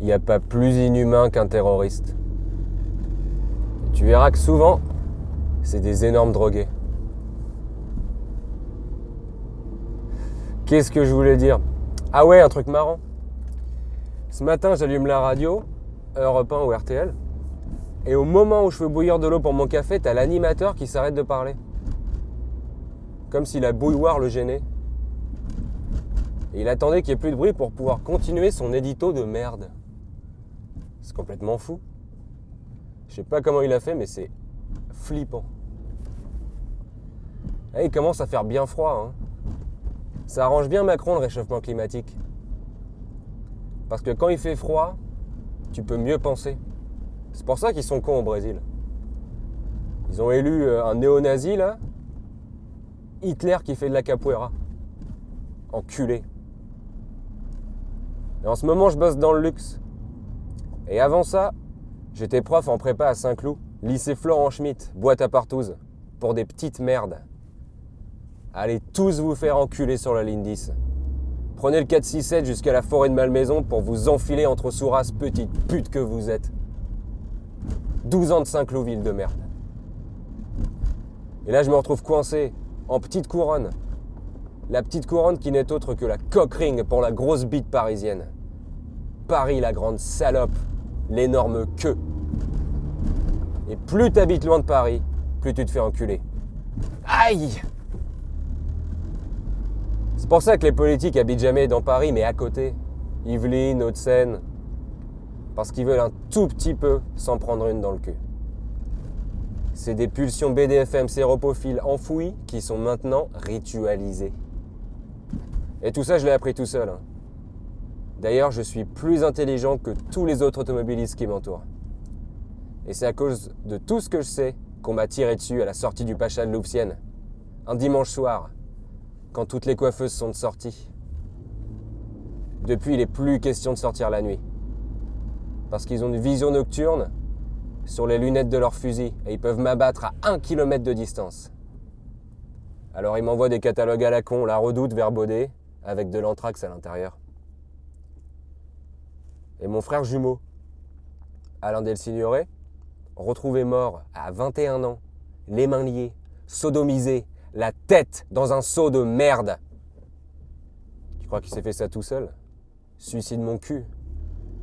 il n'y a pas plus inhumain qu'un terroriste. Et tu verras que souvent, c'est des énormes drogués. Qu'est-ce que je voulais dire? Ah ouais, un truc marrant. Ce matin, j'allume la radio, Europe 1 ou RTL, et au moment où je fais bouillir de l'eau pour mon café, t'as l'animateur qui s'arrête de parler. Comme si la bouilloire le gênait. Et il attendait qu'il n'y ait plus de bruit pour pouvoir continuer son édito de merde. C'est complètement fou. Je sais pas comment il a fait, mais c'est flippant. Et il commence à faire bien froid, hein. Ça arrange bien Macron, le réchauffement climatique. Parce que quand il fait froid, tu peux mieux penser. C'est pour ça qu'ils sont cons au Brésil. Ils ont élu un néo-nazi, là, Hitler qui fait de la capoeira. Enculé. Et en ce moment, je bosse dans le luxe. Et avant ça, j'étais prof en prépa à Saint-Cloud, lycée Florent Schmitt, boîte à partouze, pour des petites merdes. Allez tous vous faire enculer sur la ligne 10. Prenez le 467 jusqu'à la forêt de Malmaison pour vous enfiler entre sous-races, petite pute que vous êtes. 12 ans de Saint-Cloud, ville de merde. Et là, je me retrouve coincé, en petite couronne. La petite couronne qui n'est autre que la cock-ring pour la grosse bite parisienne. Paris, la grande salope, l'énorme queue. Et plus t'habites loin de Paris, plus tu te fais enculer. Aïe! C'est pour ça que les politiques habitent jamais dans Paris, mais à côté. Yvelines, Hauts-de-Seine. Parce qu'ils veulent un tout petit peu s'en prendre une dans le cul. C'est des pulsions BDFM séropophiles enfouies qui sont maintenant ritualisées. Et tout ça, je l'ai appris tout seul, hein. D'ailleurs, je suis plus intelligent que tous les autres automobilistes qui m'entourent. Et c'est à cause de tout ce que je sais qu'on m'a tiré dessus à la sortie du Pacha de Louvciennes. Un dimanche soir, quand toutes les coiffeuses sont de sortie. Depuis, il n'est plus question de sortir la nuit. Parce qu'ils ont une vision nocturne sur les lunettes de leur fusil et ils peuvent m'abattre à 1 km de distance. Alors ils m'envoient des catalogues à la con, la Redoute vers Baudet, avec de l'anthrax à l'intérieur. Et mon frère jumeau, Alain Delsignoret, retrouvé mort à 21 ans, les mains liées, sodomisé, la tête dans un seau de merde. Tu crois qu'il s'est fait ça tout seul? Suicide mon cul.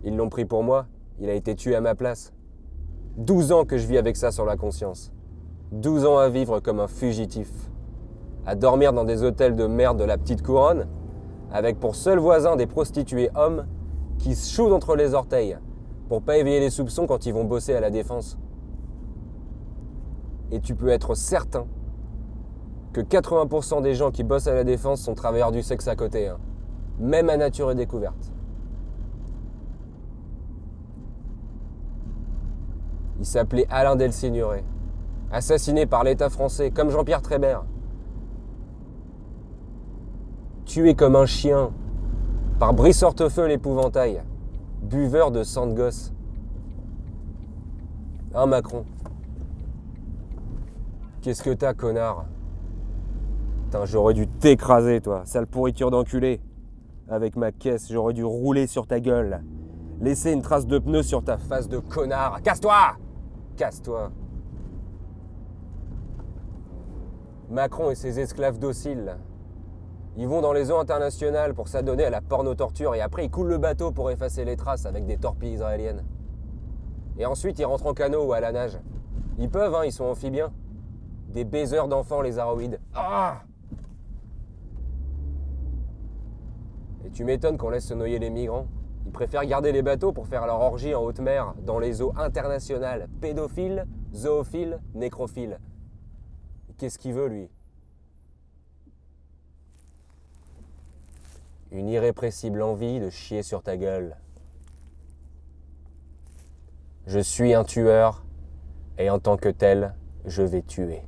Ils l'ont pris pour moi, il a été tué à ma place. 12 ans que je vis avec ça sur la conscience. 12 ans à vivre comme un fugitif. À dormir dans des hôtels de merde de la petite couronne, avec pour seul voisin des prostituées hommes qui se choudent entre les orteils pour pas éveiller les soupçons quand ils vont bosser à la Défense. Et tu peux être certain que 80% des gens qui bossent à la Défense sont travailleurs du sexe à côté, hein. Même à nature et découverte. Il s'appelait Alain Delsignoret, assassiné par l'État français, comme Jean-Pierre Trébert. Tué comme un chien par Brice Hortefeux l'épouvantail, buveur de sang de gosse. Hein, Macron? Qu'est-ce que t'as, connard? Putain, j'aurais dû t'écraser, toi, sale pourriture d'enculé. Avec ma caisse, j'aurais dû rouler sur ta gueule. Laisser une trace de pneu sur ta face de connard. Casse-toi! Casse-toi. Macron et ses esclaves dociles, ils vont dans les eaux internationales pour s'adonner à la porno-torture et après ils coulent le bateau pour effacer les traces avec des torpilles israéliennes. Et ensuite ils rentrent en canot ou à la nage. Ils peuvent, hein, ils sont amphibiens. Des baiseurs d'enfants, les aroïdes. Ah! Et tu m'étonnes qu'on laisse se noyer les migrants. Ils préfèrent garder les bateaux pour faire leur orgie en haute mer, dans les eaux internationales. Pédophiles, zoophiles, nécrophiles. Qu'est-ce qu'il veut, lui? Une irrépressible envie de chier sur ta gueule. Je suis un tueur, et en tant que tel, je vais tuer.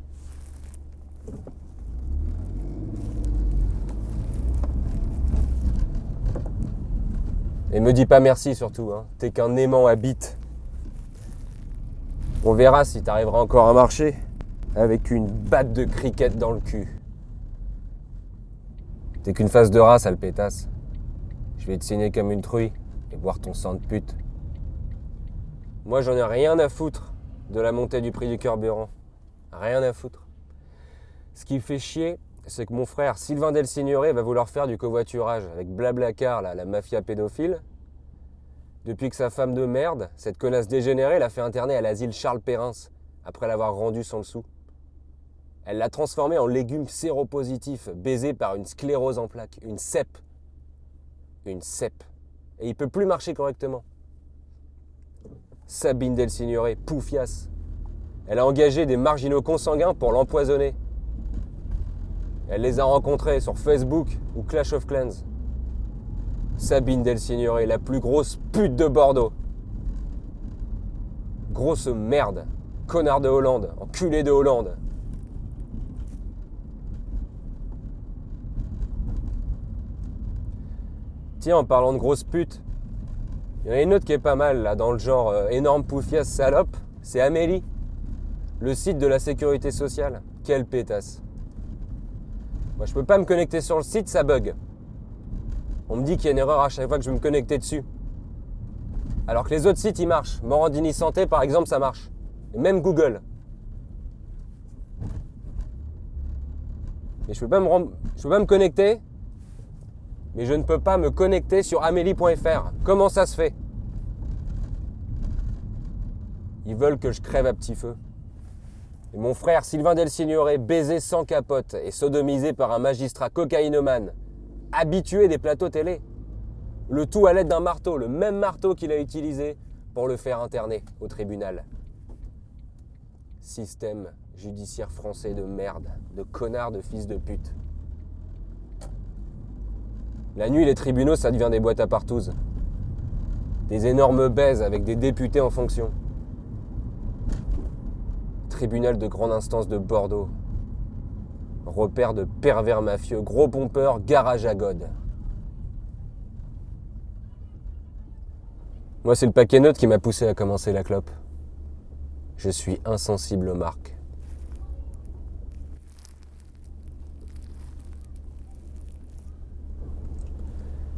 Et me dis pas merci surtout, hein. T'es qu'un aimant à bite. On verra si t'arriveras encore à marcher avec une batte de cricket dans le cul. T'es qu'une face de rat, sale pétasse. Je vais te signer comme une truie et boire ton sang de pute. Moi, j'en ai rien à foutre de la montée du prix du carburant. Rien à foutre. Ce qui me fait chier, c'est que mon frère Sylvain Del Signoret va vouloir faire du covoiturage avec Blablacar, la mafia pédophile. Depuis que sa femme de merde, cette connasse dégénérée, l'a fait interner à l'asile Charles Perrins, après l'avoir rendu sans le sou. Elle l'a transformé en légume séropositif, baisé par une sclérose en plaques, une CEP. Une CEP. Et il peut plus marcher correctement. Sabine Del Signoret, poufiasse. Elle a engagé des marginaux consanguins pour l'empoisonner. Elle les a rencontrés sur Facebook ou Clash of Clans. Sabine Del Signoret, la plus grosse pute de Bordeaux. Grosse merde. Connard de Hollande. Enculé de Hollande. Tiens, en parlant de grosse pute, il y en a une autre qui est pas mal, là, dans le genre énorme poufiasse salope. C'est Amélie. Le site de la sécurité sociale. Quelle pétasse. Moi, je peux pas me connecter sur le site, ça bug. On me dit qu'il y a une erreur à chaque fois que je veux me connecter dessus. Alors que les autres sites, ils marchent. Morandini Santé, par exemple, ça marche. Et même Google. Mais je peux pas me connecter, mais je ne peux pas me connecter sur amélie.fr. Comment ça se fait? Ils veulent que je crève à petit feu. Et mon frère Sylvain Del Signoret, baisé sans capote et sodomisé par un magistrat cocaïnomane, habitué des plateaux télé. Le tout à l'aide d'un marteau, le même marteau qu'il a utilisé pour le faire interner au tribunal. Système judiciaire français de merde, de connards, de fils de pute. La nuit, les tribunaux, ça devient des boîtes à partouze. Des énormes baises avec des députés en fonction. Tribunal de grande instance de Bordeaux. Repère de pervers mafieux, gros pompeurs, garage à God. Moi, c'est le paquet neutre qui m'a poussé à commencer la clope. Je suis insensible aux marques.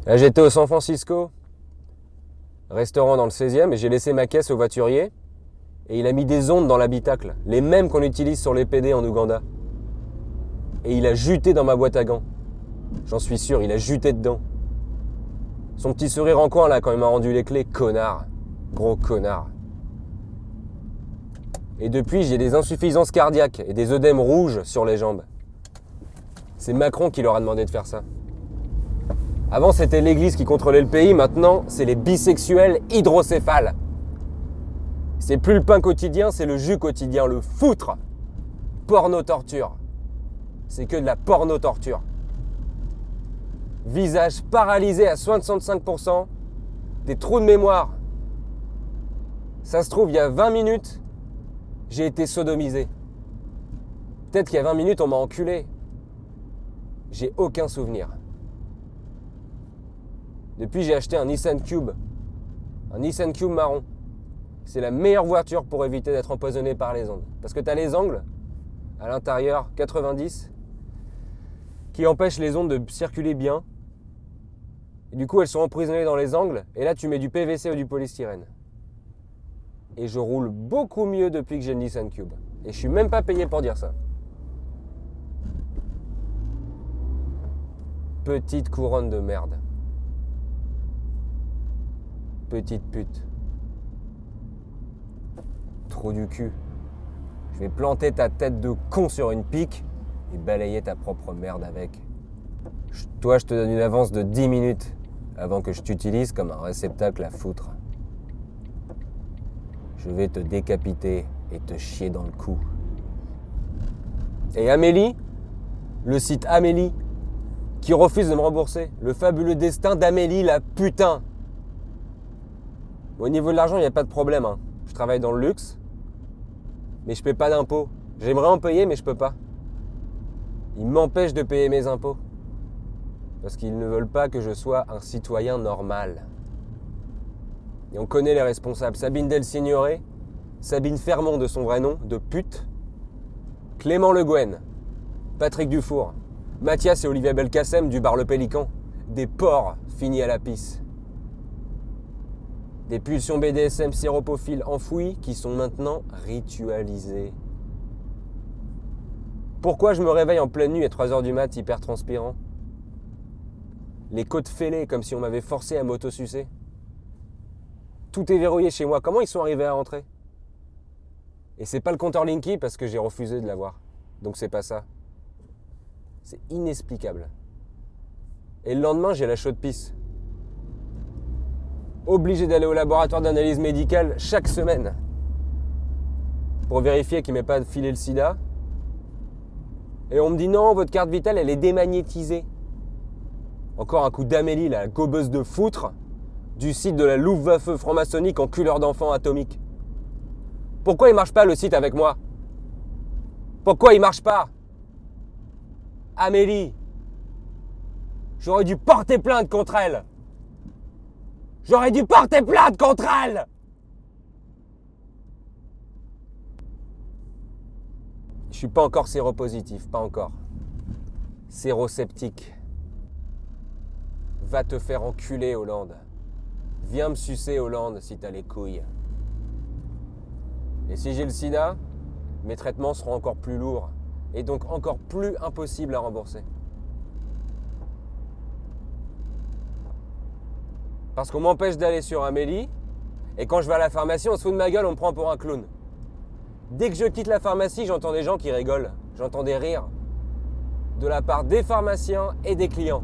Là, j'étais au San Francisco, restaurant dans le 16e, et j'ai laissé ma caisse au voiturier, et il a mis des ondes dans l'habitacle, les mêmes qu'on utilise sur les PD en Ouganda. Et il a juté dans ma boîte à gants. J'en suis sûr, il a juté dedans. Son petit sourire en coin là quand il m'a rendu les clés, connard. Gros connard. Et depuis, j'ai des insuffisances cardiaques et des œdèmes rouges sur les jambes. C'est Macron qui leur a demandé de faire ça. Avant, c'était l'église qui contrôlait le pays, maintenant, c'est les bisexuels hydrocéphales. C'est plus le pain quotidien, c'est le jus quotidien, le foutre. Porno-torture. C'est que de la porno-torture. Visage paralysé à 65%, des trous de mémoire. Ça se trouve, il y a 20 minutes, j'ai été sodomisé. Peut-être qu'il y a 20 minutes, on m'a enculé. J'ai aucun souvenir. Depuis, j'ai acheté un Nissan Cube. Un Nissan Cube marron. C'est la meilleure voiture pour éviter d'être empoisonné par les ondes. Parce que tu as les angles, à l'intérieur, 90, qui empêchent les ondes de circuler bien. Et du coup, elles sont emprisonnées dans les angles. Et là, tu mets du PVC ou du polystyrène. Et je roule beaucoup mieux depuis que j'ai le Nissan Cube. Et je suis même pas payé pour dire ça. Petite couronne de merde. Petite pute. Trou du cul. Je vais planter ta tête de con sur une pique et balayer ta propre merde avec. Toi, je te donne une avance de 10 minutes avant que je t'utilise comme un réceptacle à foutre. Je vais te décapiter et te chier dans le cou. Et Amélie, le site Amélie, qui refuse de me rembourser. Le fabuleux destin d'Amélie, la putain. Au niveau de l'argent, il n'y a pas de problème. Hein. Je travaille dans le luxe, mais je ne paie pas d'impôts. J'aimerais en payer, mais je ne peux pas. Ils m'empêchent de payer mes impôts. Parce qu'ils ne veulent pas que je sois un citoyen normal. Et on connaît les responsables. Sabine Del Signoret, Sabine Fermont de son vrai nom, de pute, Clément Le Guen, Patrick Dufour, Mathias et Olivier Belkacem du bar Le Pélican, des porcs finis à la pisse. Des pulsions BDSM séropophiles enfouies qui sont maintenant ritualisées. Pourquoi je me réveille en pleine nuit à 3h du mat hyper transpirant? Les côtes fêlées comme si on m'avait forcé à m'autosucer. Tout est verrouillé chez moi. Comment ils sont arrivés à rentrer? Et c'est pas le compteur Linky parce que j'ai refusé de l'avoir. Donc c'est pas ça. C'est inexplicable. Et le lendemain, j'ai la chaude pisse. Obligé d'aller au laboratoire d'analyse médicale chaque semaine pour vérifier qu'il ne m'ait pas filé le sida. Et on me dit non, votre carte vitale, elle est démagnétisée. Encore un coup d'Amélie, la gobeuse de foutre, du site de la Luftwaffe franc-maçonnique en culeur d'enfant atomique. Pourquoi il marche pas le site avec moi? Pourquoi il marche pas? Amélie, j'aurais dû porter plainte contre elle. J'aurais dû porter plainte contre elle. Je suis pas encore séropositif, pas encore. Sérosceptique. Va te faire enculer, Hollande. Viens me sucer, Hollande, si t'as les couilles. Et si j'ai le sida, mes traitements seront encore plus lourds et donc encore plus impossibles à rembourser. Parce qu'on m'empêche d'aller sur Amélie et quand je vais à la pharmacie, on se fout de ma gueule, on me prend pour un clown. Dès que je quitte la pharmacie, j'entends des gens qui rigolent. J'entends des rires de la part des pharmaciens et des clients.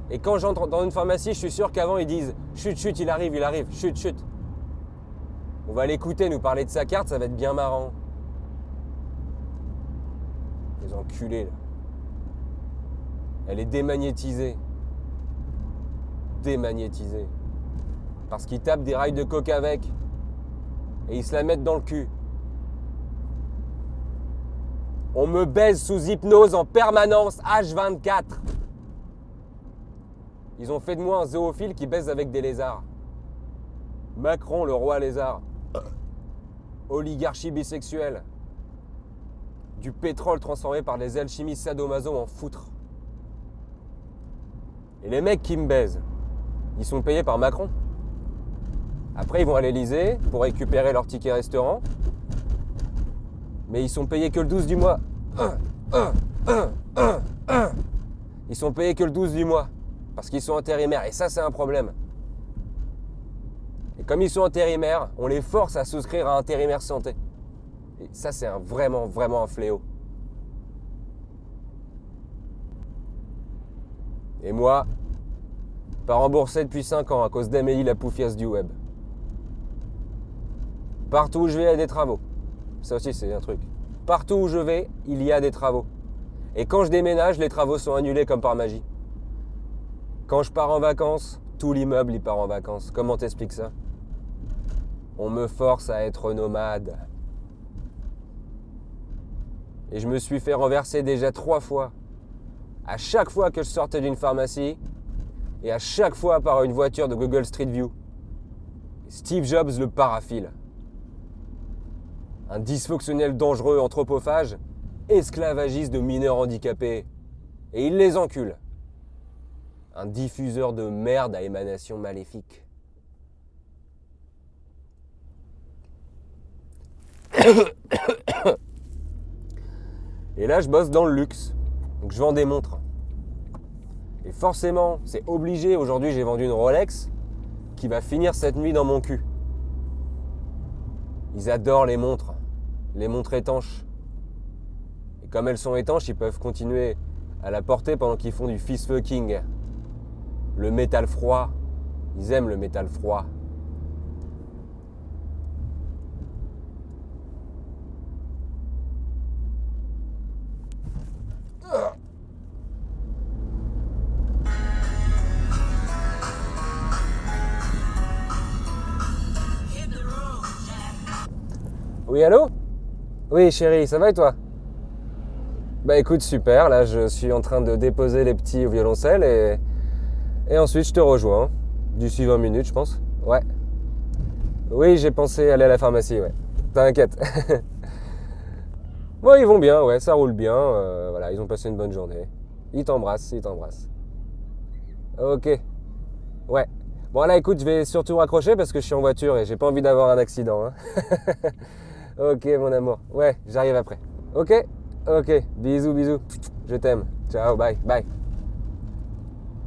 Et quand j'entre dans une pharmacie, je suis sûr qu'avant ils disent « Chut, chut, il arrive, chut, chut ». On va l'écouter nous parler de sa carte, ça va être bien marrant. Les enculés là. Elle est démagnétisée. Démagnétisée. Parce qu'ils tapent des rails de coke avec. Et ils se la mettent dans le cul. On me baise sous hypnose en permanence, H24. Ils ont fait de moi un zoophile qui baise avec des lézards. Macron, le roi lézard. Oligarchie bisexuelle. Du pétrole transformé par des alchimistes sadomaso en foutre. Et les mecs qui me baisent, ils sont payés par Macron. Après, ils vont à l'Elysée pour récupérer leur ticket restaurant. Mais ils sont payés que le 12 du mois. Ils sont payés que le 12 du mois. Parce qu'ils sont intérimaires. Et ça, c'est un problème. Et comme ils sont intérimaires, on les force à souscrire à intérimaire santé. Et ça, c'est vraiment un fléau. Et moi, pas remboursé depuis 5 ans à cause d'Amélie la poufiasse du web. Partout où je vais, il y a des travaux. Ça aussi, c'est un truc. Partout où je vais, il y a des travaux. Et quand je déménage, les travaux sont annulés comme par magie. Quand je pars en vacances, tout l'immeuble il part en vacances. Comment t'expliques ça? On me force à être nomade. Et je me suis fait renverser déjà 3 fois. À chaque fois que je sortais d'une pharmacie et à chaque fois par une voiture de Google Street View. Steve Jobs le paraphile. Un dysfonctionnel dangereux anthropophage, esclavagiste de mineurs handicapés. Et il les encule. Un diffuseur de merde à émanation maléfique. Et là, je bosse dans le luxe. Donc je vends des montres. Et forcément, c'est obligé. Aujourd'hui, j'ai vendu une Rolex qui va finir cette nuit dans mon cul. Ils adorent les montres étanches. Et comme elles sont étanches, ils peuvent continuer à la porter pendant qu'ils font du fist fucking. Le métal froid. Ils aiment le métal froid. Oui, allô? Oui, chérie, ça va et toi? Bah écoute, super, là je suis en train de déposer les petits au violoncelle et ensuite je te rejoins. D'ici 20 minutes, je pense. Ouais. Oui, j'ai pensé aller à la pharmacie, ouais. T'inquiète. Bon, ils vont bien, ouais, ça roule bien. Voilà, ils ont passé une bonne journée. Ils t'embrassent. Ok. Ouais. Bon là écoute, je vais surtout raccrocher parce que je suis en voiture et j'ai pas envie d'avoir un accident. Hein. Ok mon amour. Ouais, j'arrive après. Ok, ok. Bisous, bisous. Je t'aime. Ciao, bye, bye.